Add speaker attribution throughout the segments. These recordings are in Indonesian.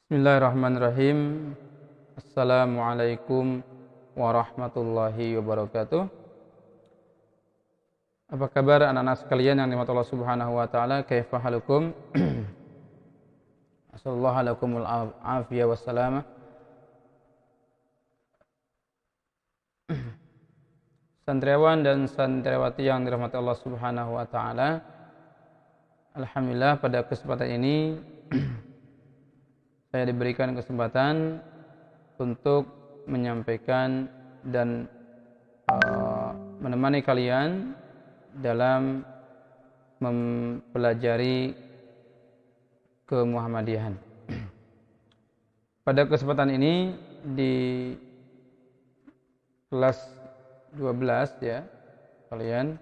Speaker 1: Bismillahirrahmanirrahim. Assalamualaikum warahmatullahi wabarakatuh. Apa kabar anak-anak sekalian yang dimurahkan Allah Subhanahu wa taala? Kaifa halukum? Assalamualaikum alaikumul afiyah wassalamah. Santriawan dan santriawati yang dirahmati Allah Subhanahu wa taala. Alhamdulillah pada kesempatan ini saya diberikan kesempatan untuk menyampaikan dan menemani kalian dalam mempelajari kemuhammadiyahan. Pada kesempatan ini di kelas 12 ya, kalian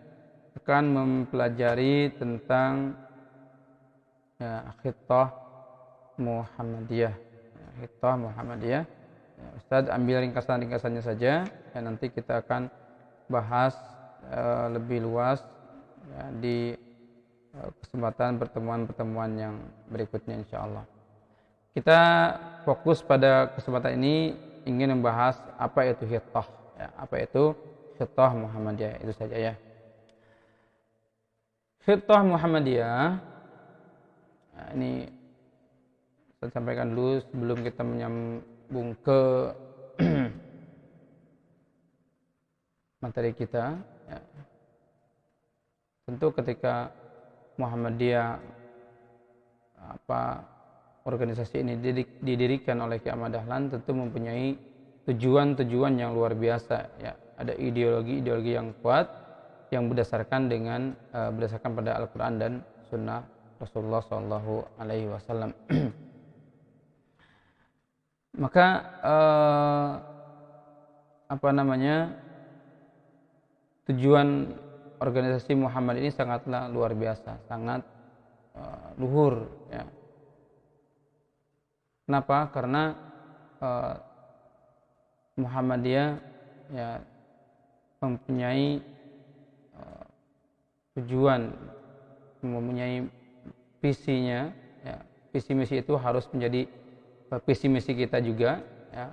Speaker 1: akan mempelajari tentang Khittah Muhammadiyah. Khittah Muhammadiyah. Ustadz ambil ringkasan-ringkasannya saja, dan nanti kita akan bahas lebih luas ya, di kesempatan pertemuan-pertemuan yang berikutnya insyaallah. Kita fokus pada kesempatan ini ingin membahas apa itu khittah, ya, apa itu khittah Muhammadiyah, itu saja ya. Khittah Muhammadiyah, nah, ini saya sampaikan dulu sebelum kita menyambung ke materi kita ya. Tentu ketika Muhammadiyah organisasi ini didirikan oleh Ki Ahmad Dahlan, tentu mempunyai tujuan-tujuan yang luar biasa ya. Ada ideologi-ideologi yang kuat yang berdasarkan pada Al-Quran dan Sunnah Rasulullah SAW. Maka tujuan organisasi Muhammad ini sangatlah luar biasa, sangat luhur ya. Kenapa? Karena Muhammadiyah ya mempunyai tujuan, mempunyai visinya ya. Visi misi itu harus menjadi visi misi kita juga ya.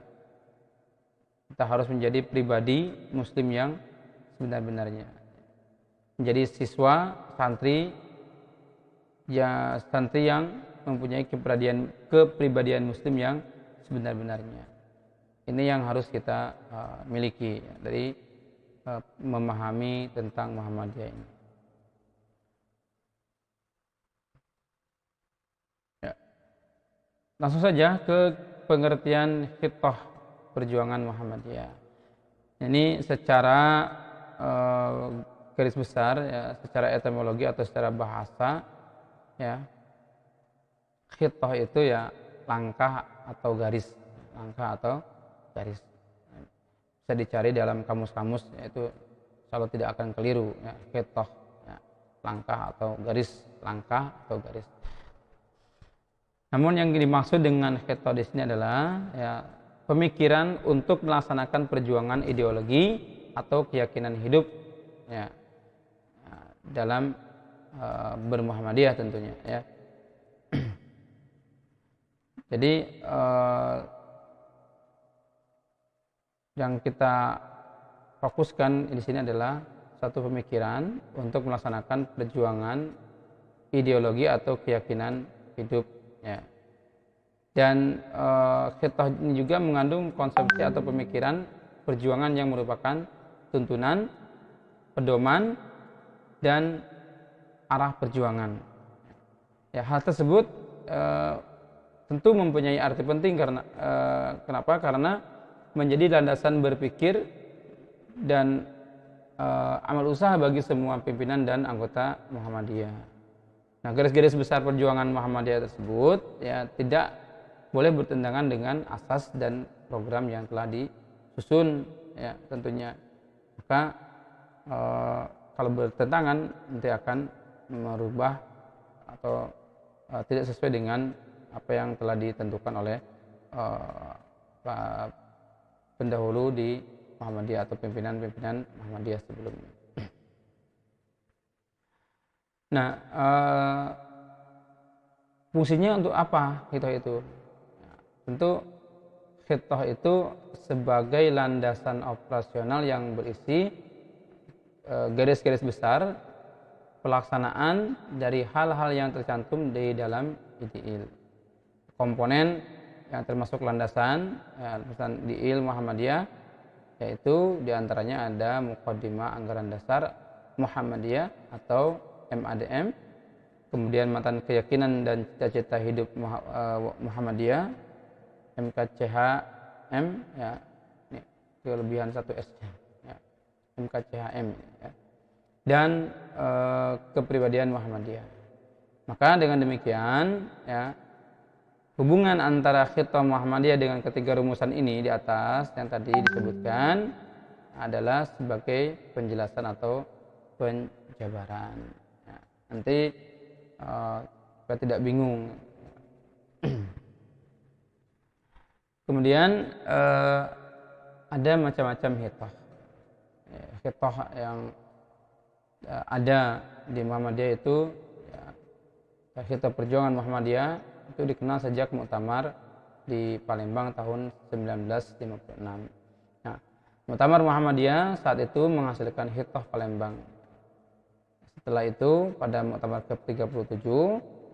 Speaker 1: Kita harus menjadi pribadi muslim yang sebenar-benarnya, menjadi siswa santri ya, santri yang mempunyai kepribadian muslim yang sebenar-benarnya. Ini yang harus kita miliki ya, dari memahami tentang Muhammadiyah ini. Langsung saja ke pengertian khittah perjuangan Muhammadiyah. Ini secara garis besar ya, secara etimologi atau secara bahasa ya. Khittah itu ya langkah atau garis, Bisa dicari dalam kamus-kamus, yaitu selalu tidak akan keliru ya, khittah ya, langkah atau garis. Namun yang dimaksud dengan khittah di sini adalah ya, pemikiran untuk melaksanakan perjuangan ideologi atau keyakinan hidup ya, dalam bermuhammadiyah tentunya ya. Jadi yang kita fokuskan di sini adalah satu pemikiran untuk melaksanakan perjuangan ideologi atau keyakinan hidup ya. Dan khittah ini juga mengandung konsepsi atau pemikiran perjuangan yang merupakan tuntunan, pedoman, dan arah perjuangan. Ya, hal tersebut tentu mempunyai arti penting karena kenapa? Karena menjadi landasan berpikir dan amal usaha bagi semua pimpinan dan anggota Muhammadiyah. Nah, garis-garis besar perjuangan Muhammadiyah tersebut ya tidak boleh bertentangan dengan asas dan program yang telah disusun ya tentunya. Maka kalau bertentangan nanti akan merubah atau tidak sesuai dengan apa yang telah ditentukan oleh pendahulu di Muhammadiyah atau pimpinan-pimpinan Muhammadiyah sebelumnya. Nah, fungsinya untuk apa itu? Tentu khitoh itu sebagai landasan operasional yang berisi garis-garis besar pelaksanaan dari hal-hal yang tercantum di dalam IDIL. Komponen yang termasuk landasan IDIL Muhammadiyah, yaitu diantaranya ada Muqaddimah Anggaran Dasar Muhammadiyah atau MADM, kemudian matan keyakinan dan cita-cita hidup Muhammadiyah, MKCHM, ya, ini kelebihan 1S, ya, MKCHM, ya, dan kepribadian Muhammadiyah. Maka dengan demikian, ya, hubungan antara khitoh Muhammadiyah dengan ketiga rumusan ini di atas yang tadi disebutkan adalah sebagai penjelasan atau penjabaran. Ya, nanti supaya tidak bingung. Kemudian ada macam-macam khitoh. Khitoh yang ada di Muhammadiyah itu, ya, khitoh perjuangan Muhammadiyah itu dikenal sejak Muktamar di Palembang tahun 1956. Nah, Muktamar Muhammadiyah saat itu menghasilkan khitoh Palembang. Setelah itu pada Muktamar ke-37,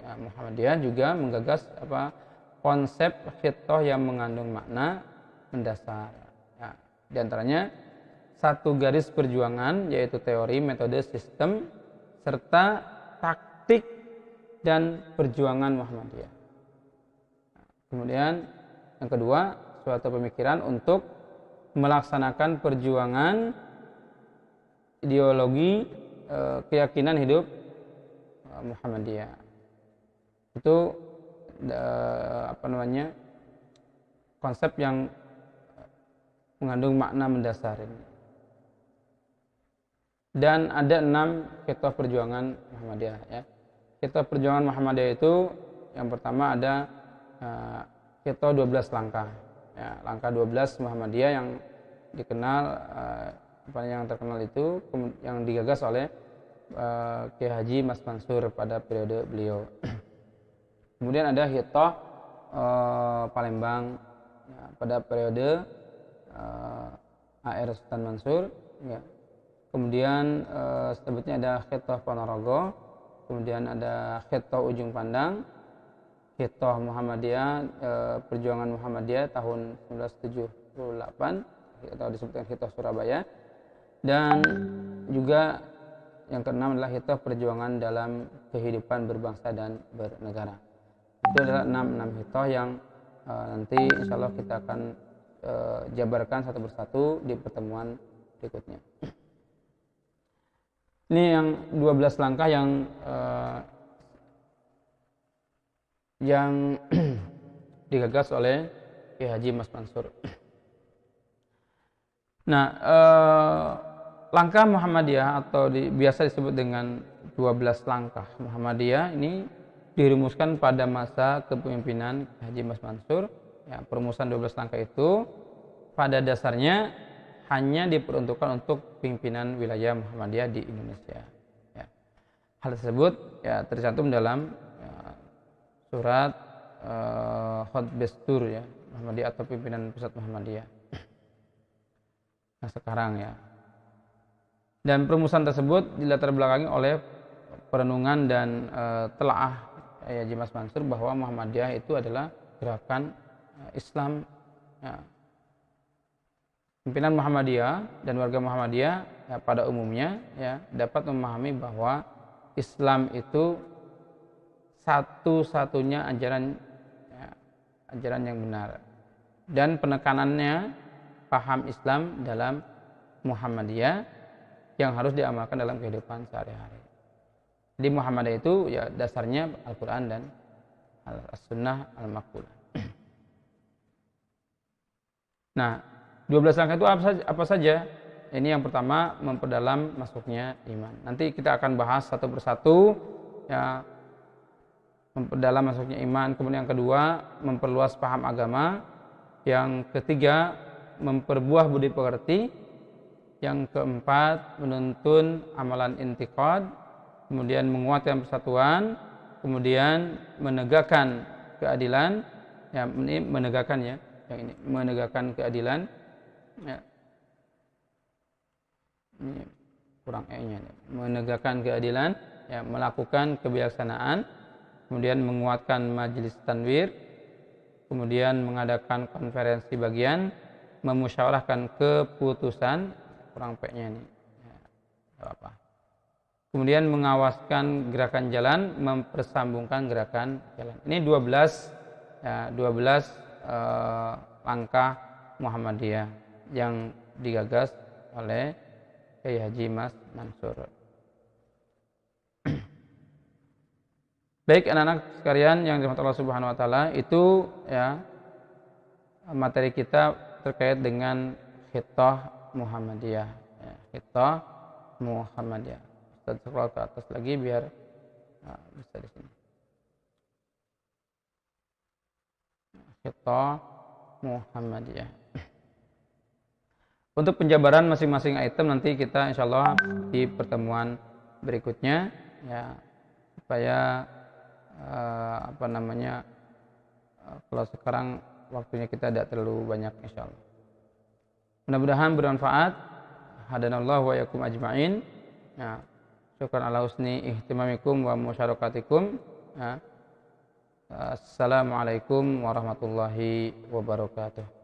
Speaker 1: ya, Muhammadiyah juga menggagas konsep khitoh yang mengandung makna mendasar. Ya, di antaranya satu garis perjuangan, yaitu teori, metode, sistem, serta taktik dan perjuangan Muhammadiyah. Kemudian yang kedua, suatu pemikiran untuk melaksanakan perjuangan ideologi keyakinan hidup Muhammadiyah. Itu konsep yang mengandung makna mendasar ini. Dan ada 6 khitoh perjuangan Muhammadiyah, ya. Khitoh perjuangan Muhammadiyah itu yang pertama ada khitoh 12 langkah, ya, langkah 12 Muhammadiyah yang dikenal yang terkenal itu yang digagas oleh Kiai Haji Mas Mansur pada periode beliau. Kemudian ada khitoh Palembang, ya, pada periode AR Sultan Mansur, ya. Kemudian selanjutnya ada khitoh Ponorogo, kemudian ada khitoh Ujung Pandang, khitoh Muhammadiyah, perjuangan Muhammadiyah tahun 1978 atau disebutkan khitoh Surabaya, dan juga yang keenam adalah khitoh perjuangan dalam kehidupan berbangsa dan bernegara. Itu adalah 6 khitoh yang nanti insya Allah kita akan jabarkan satu persatu di pertemuan berikutnya. Ini yang 12 langkah yang digagas oleh Kiai Haji Mas Mansur. Nah, langkah Muhammadiyah atau biasa disebut dengan 12 langkah Muhammadiyah ini dirumuskan pada masa kepemimpinan Haji Mas Mansur. Ya, perumusan 12 langkah itu pada dasarnya hanya diperuntukkan untuk pimpinan wilayah Muhammadiyah di Indonesia. Ya. Hal tersebut, ya, tercantum dalam, ya, surat Khutbestur, ya, Muhammadiyah atau pimpinan pusat Muhammadiyah. Nah, sekarang, ya. Dan perumusan tersebut dilatar belakangi oleh perenungan dan telaah Haji Mas Mansur bahwa Muhammadiyah itu adalah gerakan Islam, ya. Pimpinan Muhammadiyah dan warga Muhammadiyah, ya, pada umumnya, ya, dapat memahami bahwa Islam itu satu-satunya ajaran, ya, ajaran yang benar, dan penekanannya paham Islam dalam Muhammadiyah yang harus diamalkan dalam kehidupan sehari-hari. Jadi Muhammadiyah itu, ya, dasarnya Al-Quran dan As-Sunnah Al-Maqbulah. Nah, 12 langkah itu apa saja? Ini yang pertama, memperdalam masuknya iman. Nanti kita akan bahas satu persatu, ya, memperdalam masuknya iman. Kemudian yang kedua, memperluas paham agama. Yang ketiga, memperbuah budi pekerti. Yang keempat, menuntun amalan intiqad. Kemudian menguatkan persatuan. Kemudian menegakkan keadilan. ya ini menegakkan ya, yang ini menegakkan keadilan ya. Ini kurang e-nya, menegakkan keadilan ya, melakukan kebijaksanaan, kemudian menguatkan majelis tanwir, kemudian mengadakan konferensi bagian, memusyawarahkan keputusan, kurang p-nya ini ya, apa. Kemudian mengawaskan gerakan jalan, mempersambungkan gerakan jalan. Ini 12 ya, 12 langkah Muhammadiyah yang digagas oleh Kiai Haji Mas Mansur. Baik anak-anak sekalian yang dirahmati Allah Subhanahu wa taala, itu ya materi kita terkait dengan Khittah Muhammadiyah. Ya, Khittah Muhammadiyah. Kita scroll ke atas lagi biar bisa di sini. Khittah Muhammadiyah. Untuk penjabaran masing-masing item nanti kita insyaallah di pertemuan berikutnya ya, supaya kalau sekarang waktunya kita tidak terlalu banyak insyaallah. Mudah-mudahan bermanfaat. Hadanallahu wa yakum ajma'in. Ya. Syukran ala husni ihtimamikum wa musyarakatikum. Ya. Assalamualaikum warahmatullahi wabarakatuh.